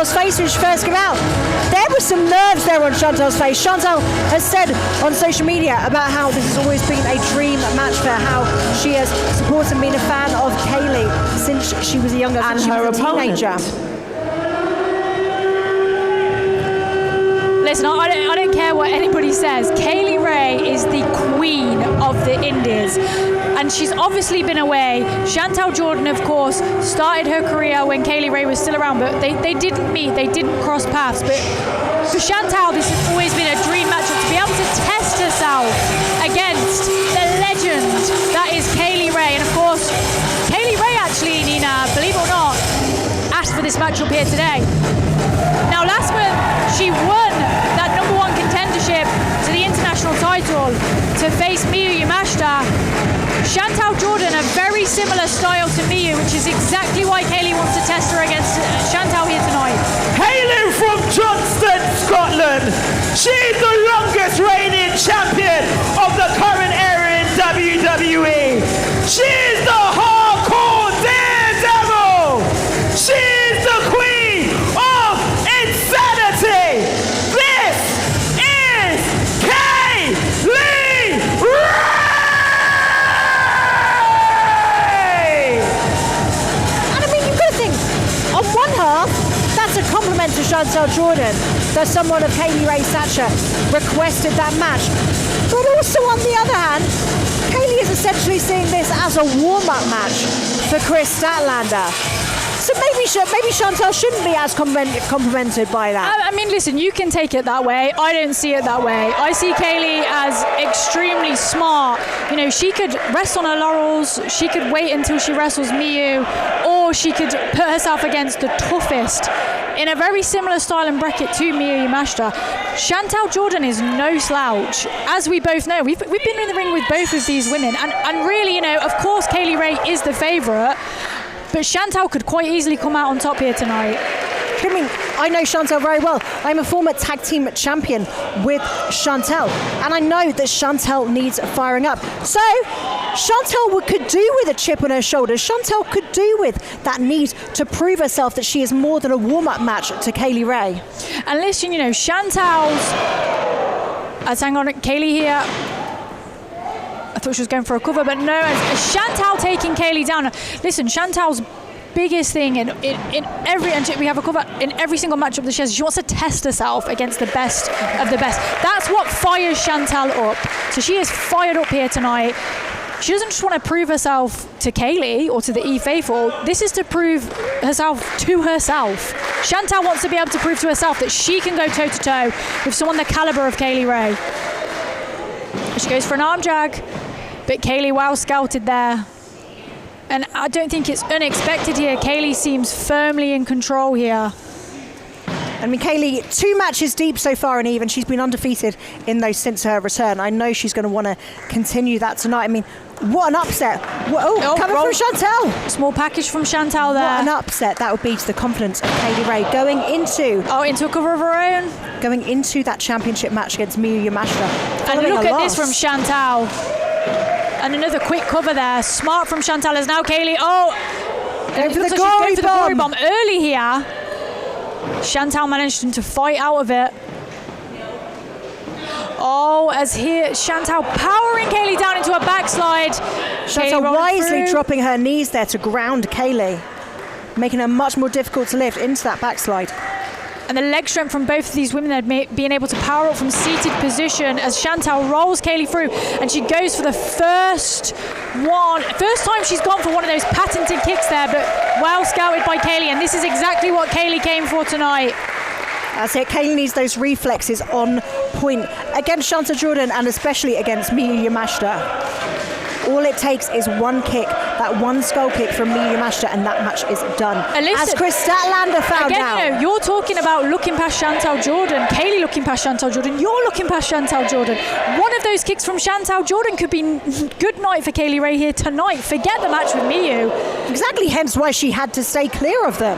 Chantal's face when she first came out. There were some nerves there on Chantal's face. Chantal has said on social media about how this has always been a dream match for her, how she has supported and been a fan of Kaylee since she was younger, and since she her was a teenager. Listen, I don't care what anybody says. Kaylee Ray is the queen of the Indies, and she's obviously been away. Chantal Jordan, of course, started her career when Kaylee Ray was still around, but they didn't meet, they didn't cross paths. But for Chantal, this has always been a dream matchup, to be able to test herself against the legend that is Kaylee Ray. And of course, Kaylee Ray actually, Nina, believe it or not, asked for this matchup here today. Now, last month, she won that number one contendership to the international title to face Miyu Yamashita. Chantal Jordan, a very similar style to Miyu, which is exactly why Kaylee wants to test her against Chantal here tonight. Hailing from Johnston, Scotland, she's the longest reigning champion of the current era in WWE. She's the hardcore daredevil. She's the queen of insanity. This is Kaylee Ray. And I mean, you've got to think, on one half, that's a compliment to Chantal Jordan that someone of Kaylee Ray's stature requested that match. But also on the other hand, Kaylee is essentially seeing this as a warm-up match for Chris Statlander. So maybe Chantal shouldn't be as complimented by that. I mean, listen, you can take it that way. I don't see it that way. I see Kaylee as extremely smart. You know, she could rest on her laurels. She could wait until she wrestles Miyu, or she could put herself against the toughest in a very similar style and bracket to Miyu Yamashita. Chantal Jordan is no slouch. As we both know, we've been in the ring with both of these women. And really, you know, of course, Kaylee Ray is the favourite. But Chantal could quite easily come out on top here tonight. I mean, I know Chantal very well. I'm a former tag team champion with Chantal, and I know that Chantal needs firing up. So Chantal could do with a chip on her shoulders. Chantal could do with that need to prove herself that she is more than a warm-up match to Kaylee Ray. And listen, you know, Chantal's... hang on, Kaylee here. I thought she was going for a cover, but no, as Chantal taking Kaylee down. Listen, Chantal's biggest thing in every, and we have a cover in every single matchup that she has, she wants to test herself against the best of the best. That's what fires Chantal up. So she is fired up here tonight. She doesn't just want to prove herself to Kaylee or to the E-Faithful. This is to prove herself to herself. Chantal wants to be able to prove to herself that she can go toe-to-toe with someone the caliber of Kaylee Ray. She goes for an arm drag, but Kaylee well scouted there. And I don't think it's unexpected here. Kaylee seems firmly in control here. I mean, Kaylee, 2 matches deep so far and even. She's been undefeated in those since her return. I know she's going to want to continue that tonight. I mean, what an upset. Coming from Chantal. Small package from Chantal there. What an upset that would be to the confidence of Kaylee Ray going into... into a cover of her own. Going into that championship match against Miyu Yamashita. And look at this from Chantal. And another quick cover there. Smart from Chantal as now Kaylee. Going for the glory bomb early here. Chantal managed to fight out of it. As here, Chantal powering Kaylee down into a backslide. Chantal wisely dropping her knees there to ground Kaylee, making her much more difficult to lift into that backslide. And the leg strength from both of these women had being able to power up from seated position as Chantal rolls Kaylee through, and she goes for the first time she's gone for one of those patented kicks there, but well scouted by Kaylee, and this is exactly what Kaylee came for tonight. That's it. Kaylee needs those reflexes on point against Chantal Jordan, and especially against Miyu Yamashita. All it takes is one kick, that one skull kick from Miyu Yamashita, and that match is done. And listen, as Chris Statlander found out. You know, you're talking about looking past Chantal Jordan, Kaylee looking past Chantal Jordan, you're looking past Chantal Jordan. One of those kicks from Chantal Jordan could be good night for Kaylee Ray here tonight. Forget the match with Miyu. Exactly, hence why she had to stay clear of them.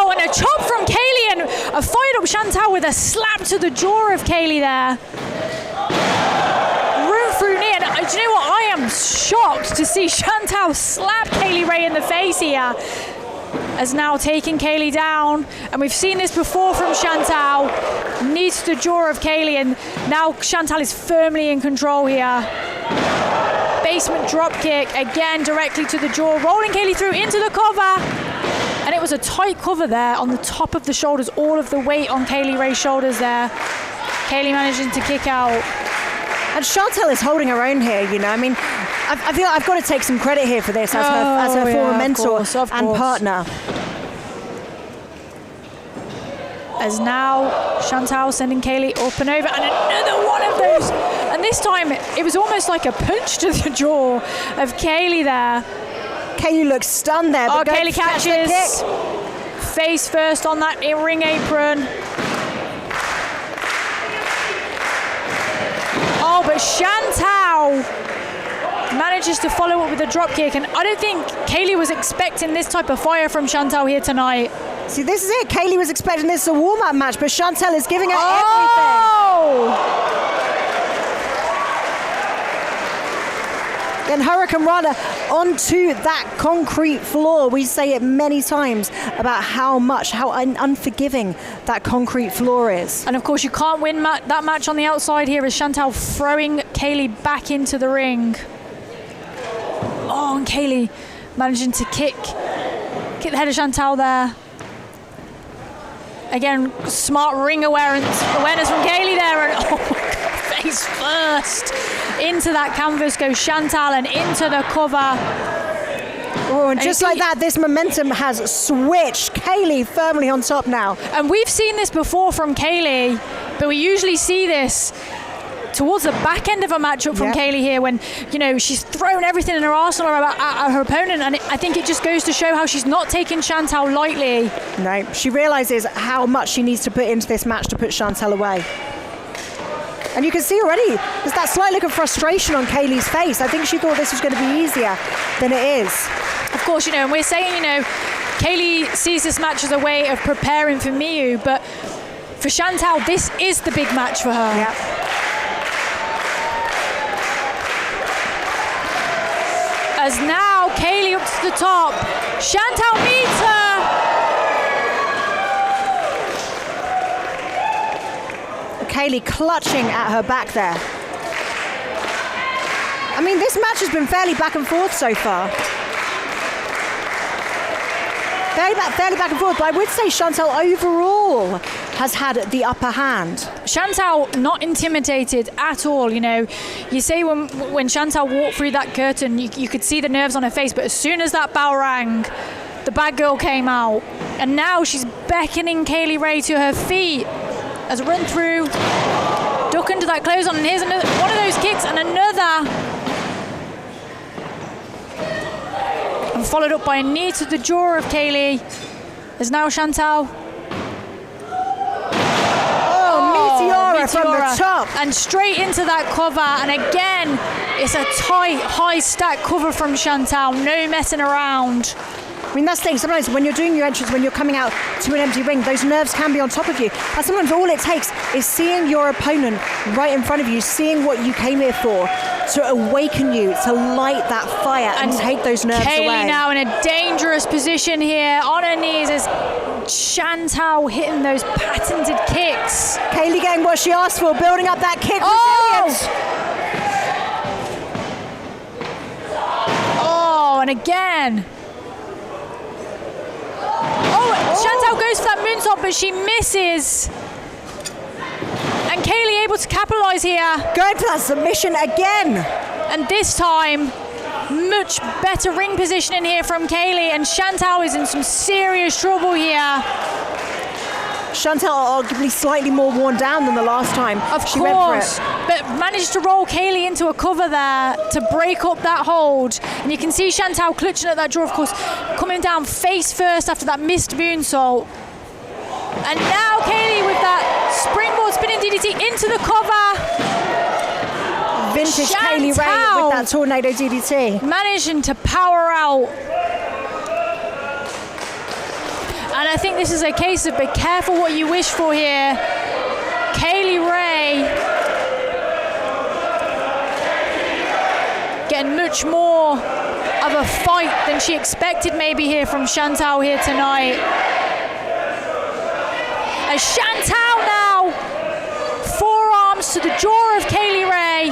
And a chop from Kaylee, and a fired up Chantal with a slap to the jaw of Kaylee there. Root through knee, and do you know what? I am shocked to see Chantal slap Kaylee Ray in the face here. has now taken Kaylee down, and we've seen this before from Chantal. Knees to the jaw of Kaylee, and now Chantal is firmly in control here. Basement drop kick, again directly to the jaw, rolling Kaylee through into the cover. And it was a tight cover there on the top of the shoulders, all of the weight on Kaylee Ray's shoulders there. Kaylee managing to kick out. And Chantal is holding her own here, you know. I mean, I feel I've got to take some credit here for this as her former mentor and partner. As now Chantal sending Kaylee up and over, and another one of those. And this time it was almost like a punch to the jaw of Kaylee there. Kaylee looks stunned there. Oh, Kaylee catches. Face first on that ring apron. Oh, but Chantal manages to follow up with a drop kick, and I don't think Kaylee was expecting this type of fire from Chantal here tonight. See, this is it. Kaylee was expecting this as a warm-up match, but Chantal is giving her everything. And Hurricane Rana onto that concrete floor. We say it many times about how unforgiving that concrete floor is. And of course you can't win that match on the outside here, as Chantal throwing Kaylee back into the ring. Oh, and Kaylee managing to kick the head of Chantal there. Again, smart ring awareness from Kaylee there, and oh my God, face first. Into that canvas goes Chantal and into the cover. Oh, and just like that, this momentum has switched. Kaylee firmly on top now. And we've seen this before from Kaylee, but we usually see this towards the back end of a matchup from Kaylee here, when, you know, she's thrown everything in her arsenal at her opponent, and I think it just goes to show how she's not taking Chantal lightly. No, she realizes how much she needs to put into this match to put Chantal away. And you can see already, there's that slight look of frustration on Kaylee's face. I think she thought this was going to be easier than it is. Of course, you know, and we're saying, you know, Kaylee sees this match as a way of preparing for Miyu, but for Chantal, this is the big match for her. Yeah. As now Kaylee up to the top, Chantal meets her. Kaylee clutching at her back there. I mean, this match has been fairly back and forth so far. Fairly back and forth, but I would say Chantal overall has had the upper hand. Chantal not intimidated at all, you know. You say when Chantal walked through that curtain, you could see the nerves on her face, but as soon as that bell rang, the bad girl came out. And now she's beckoning Kaylee Ray to her feet. As a run through, duck under that close on, and here's another one of those kicks, and another. And followed up by a knee to the jaw of Kaylee. As now Chantal. Meteora from the top. And straight into that cover, and again, it's a tight, high stack cover from Chantal, no messing around. I mean, that's the thing. Sometimes when you're doing your entrance, when you're coming out to an empty ring, those nerves can be on top of you. And sometimes all it takes is seeing your opponent right in front of you, seeing what you came here for, to awaken you, to light that fire and take those nerves away. Kaylee now in a dangerous position here, on her knees, as Chantal hitting those patented kicks. Kaylee getting what she asked for, building up that kick resilience. Oh, and again. Chantal goes for that moonsault, but she misses. And Kaylee able to capitalize here. Going for that submission again. And this time, much better ring positioning here from Kaylee, and Chantal is in some serious trouble here. Chantal arguably slightly more worn down than the last time. She went for it. But managed to roll Kaylee into a cover there to break up that hold. And you can see Chantal clutching at that jaw, of course, coming down face first after that missed moonsault. And now Kaylee with that springboard spinning DDT into the cover. Vintage Kaylee Ray with that tornado DDT. Managing to power out. And I think this is a case of be careful what you wish for here. Kaylee Ray getting much more of a fight than she expected maybe here from Chantal here tonight. As Chantal now, forearms to the jaw of Kaylee Ray.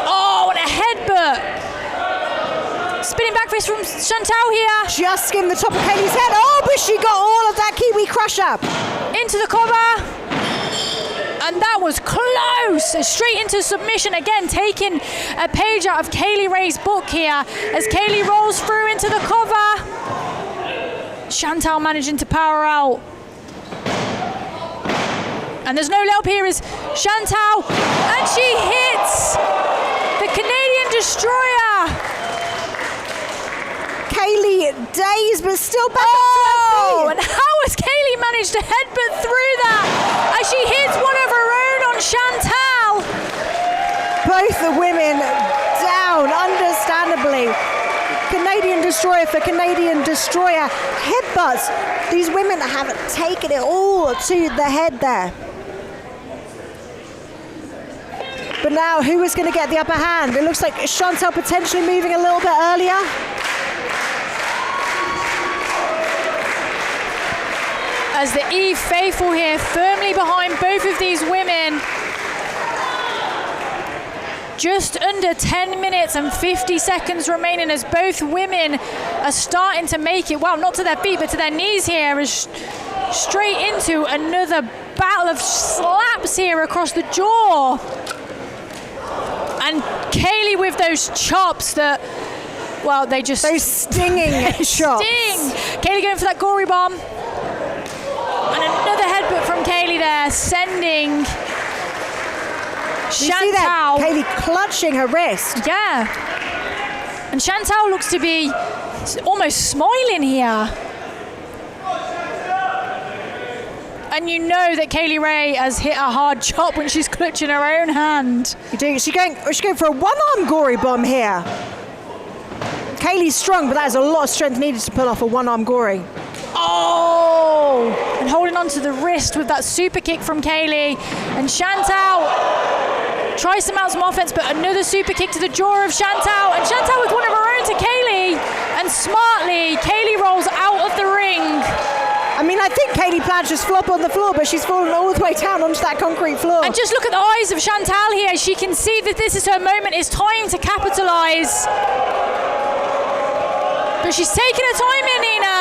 Oh, and a headbutt. Spinning back fist from Chantal here. Just skimmed the top of Kaylee's head. Oh, but she got all of that Kiwi crusher. Into the cover. And that was close. Straight into submission. Again, taking a page out of Kaylee Ray's book here as Kaylee rolls through into the cover. Chantal managing to power out. And there's no let up here is Chantal. And she hits the Canadian Destroyer. Kaylee dazed, but still back Oh, up and how has Kaylee managed to headbutt through that as she hits one of her own on Chantal? both the women down, understandably. Canadian Destroyer for Canadian Destroyer. Headbutts. These women have taken it all to the head there. But now, who is going to get the upper hand? It looks like Chantal potentially moving a little bit earlier. As the Eve faithful here, firmly behind both of these women. Just under 10 minutes and 50 seconds remaining as both women are starting to make it, well, not to their feet, but to their knees here, as straight into another battle of slaps here across the jaw. And Kaylee with those chops that, well, they just... Those stinging chops. Sting! Kaylee going for that gory bomb. And another headbutt from Kaylee there, sending Chantal. You see that? Kaylee clutching her wrist. Yeah. And Chantal looks to be almost smiling here. And you know that Kaylee Ray has hit a hard chop when she's clutching her own hand. You do. She's going for a one-arm gory bomb here. Kaylee's strong, but that is a lot of strength needed to pull off a one-arm gory. Oh! And holding on to the wrist with that super kick from Kaylee. And Chantal tries to mount some offense, but another super kick to the jaw of Chantal. And Chantal with one of her own to Kaylee. And smartly, Kaylee rolls out of the ring. I mean, I think Kaylee planned just flop on the floor, but she's fallen all the way down onto that concrete floor. And just look at the eyes of Chantal here. She can see that this is her moment. It's time to capitalise. But she's taking her time in, Nina.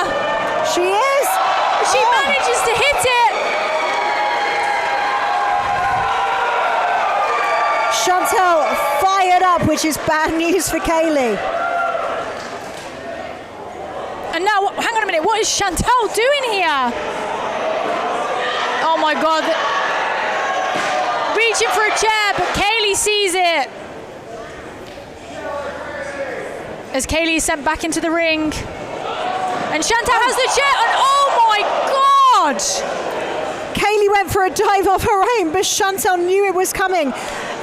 She is. She manages to hit it. Chantal fired up, which is bad news for Kaylee. And now, hang on a minute, what is Chantal doing here? Oh my God. Reaching for a chair, but Kaylee sees it. As Kaylee is sent back into the ring. And Chantal has the chair, and oh my God! Kaylee went for a dive off her own, but Chantal knew it was coming.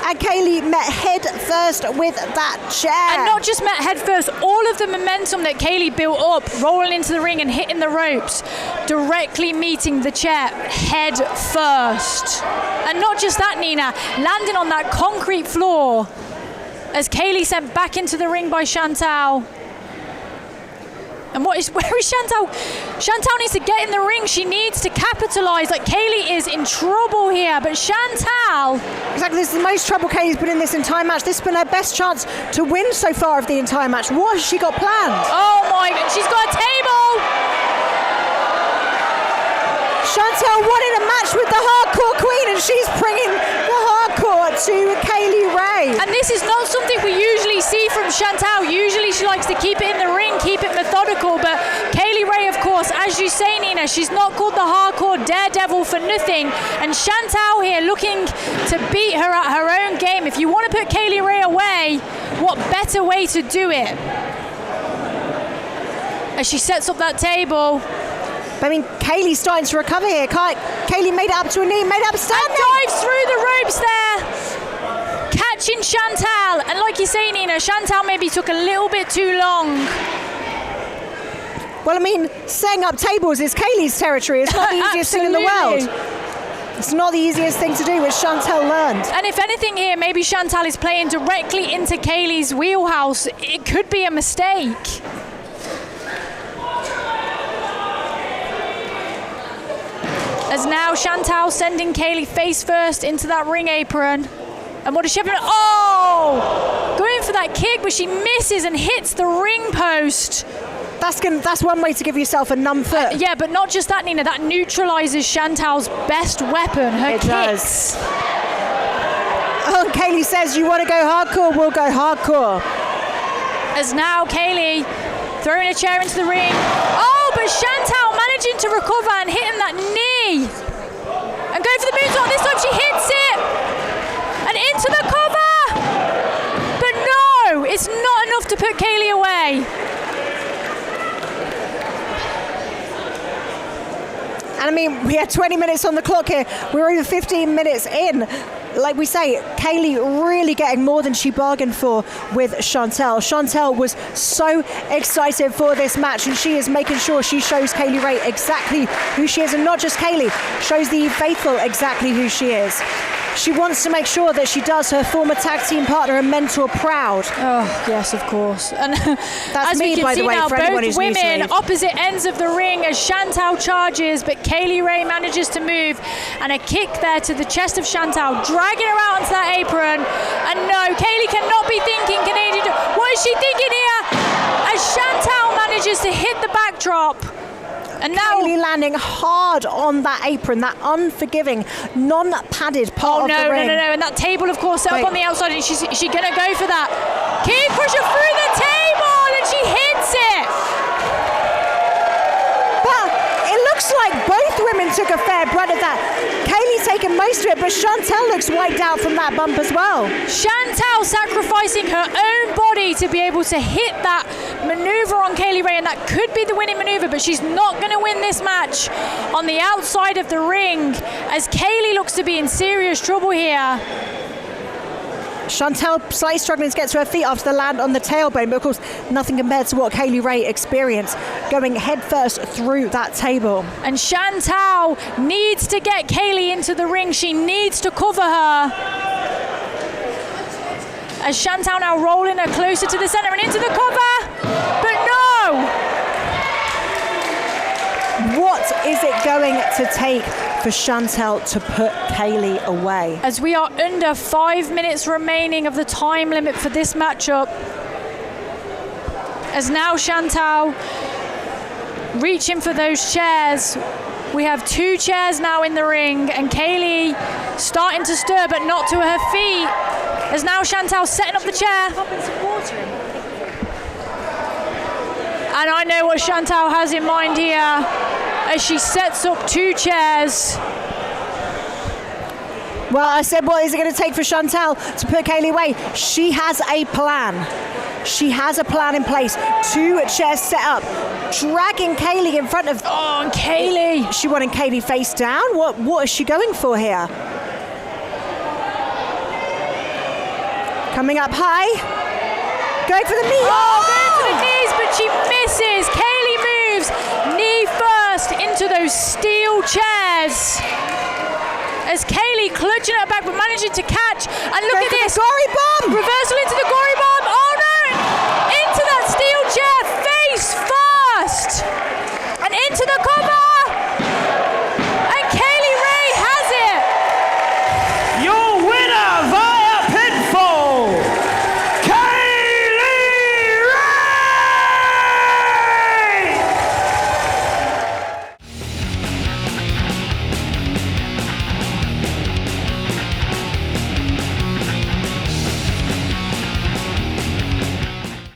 And Kaylee met head first with that chair. And not just met head first, all of the momentum that Kaylee built up, rolling into the ring and hitting the ropes, directly meeting the chair head first. And not just that, Nina, landing on that concrete floor as Kaylee sent back into the ring by Chantal. And where is Chantal? Chantal needs to get in the ring. She needs to capitalise. Like, Kaylee is in trouble here, but Chantal... Exactly, this is the most trouble Kaylee's been in this entire match. This has been her best chance to win so far of the entire match. What has she got planned? Oh my God, she's got a table! Chantal wanted a match with the hardcore queen, and she's bringing the hardcore to Kaylee Ray. And this is not something we usually see from Chantal. Usually she likes to keep it in the ring, keep it methodical, but Kaylee Ray, of course, as you say, Nina, she's not called the hardcore daredevil for nothing. And Chantal here looking to beat her at her own game. If you want to put Kaylee Ray away, what better way to do it? As she sets up that table. I mean, Kaylee's starting to recover here. Kaylee made it up to a knee, made it up standing. And dives through the ropes there. Catching Chantal. And like you say, Nina, Chantal maybe took a little bit too long. Well, I mean, setting up tables is Kaylee's territory. It's not the easiest thing in the world. It's not the easiest thing to do, which Chantal learned. And if anything here, maybe Chantal is playing directly into Kaylee's wheelhouse. It could be a mistake. As now Chantal sending Kaylee face first into that ring apron. And what does she have? Oh! Going for that kick, but she misses and hits the ring post. That's one way to give yourself a numb foot. Yeah, but not just that, Nina. That neutralizes Chantal's best weapon, her It kicks. does. Oh, and Kaylee says, you want to go hardcore, we'll go hardcore. As now Kaylee throwing a chair into the ring. Oh, but Chantal managing to recover and hitting that knee. And going for the moonsault. This time she hits it. And into the cover. But no, it's not enough to put Kaylee away. And I mean, we had 20 minutes on the clock here. We're over 15 minutes in. Like we say, Kaylee really getting more than she bargained for with Chantal. Chantal was so excited for this match, and she is making sure she shows Kaylee Ray exactly who she is, and not just Kaylee, shows the faithful exactly who she is. She wants to make sure that she does her former tag team partner and mentor proud. Oh, yes, of course. And That's as me, we can by see the way, now, for anyone both who's new to women Leave. opposite ends of the ring as Chantal charges, but Kaylee Ray manages to move, and a kick there to the chest of Chantal, dragging her out onto that apron. And no, Kaylee cannot be thinking Canadian. What is she thinking here? As Chantal manages to hit the backdrop. And now Kaylee landing hard on that apron, that unforgiving, non-padded part of the ring. No. And that table, of course, set up on the outside. And is she going to go for that? Key pusher through the table, and she hits it. But it looks like both women took a fair brunt of that. Kaylee taking most of it, but Chantal looks wiped out from that bump as well. Chantal sacrificing her own body to be able to hit that maneuver on Kaylee Ray, and that could be the winning maneuver, but she's not going to win this match on the outside of the ring, as Kaylee looks to be in serious trouble here. Chantal slightly struggling to get to her feet after the land on the tailbone, but of course nothing compared to what Kaylee Ray experienced, going headfirst through that table. And Chantal needs to get Kaylee into the ring. She needs to cover her. As Chantal now rolling her closer to the center and into the cover, but no! What is it going to take for Chantal to put Kaylee away? As we are under 5 minutes remaining of the time limit for this matchup. As now Chantal reaching for those chairs. We have 2 chairs now in the ring, and Kaylee starting to stir, but not to her feet. As now Chantal setting up the chair. And I know what Chantal has in mind here, as she sets up 2 chairs. Well, I said, what is it going to take for Chantal to put Kaylee away? She has a plan. She has a plan in place. 2 chairs set up, dragging Kaylee in front of... Oh, and Kaylee. She wanting Kaylee face down? What is she going for here? Coming up high. Going for the knee. Oh, going for the knees, but she misses. Kaylee moves knee first into those steel chairs. As Kaylee clutching her back, but managing to catch. And look at this. Gory bomb. Reversal into the gory bomb. Oh no! Into that steel chair, face first. And into the corner.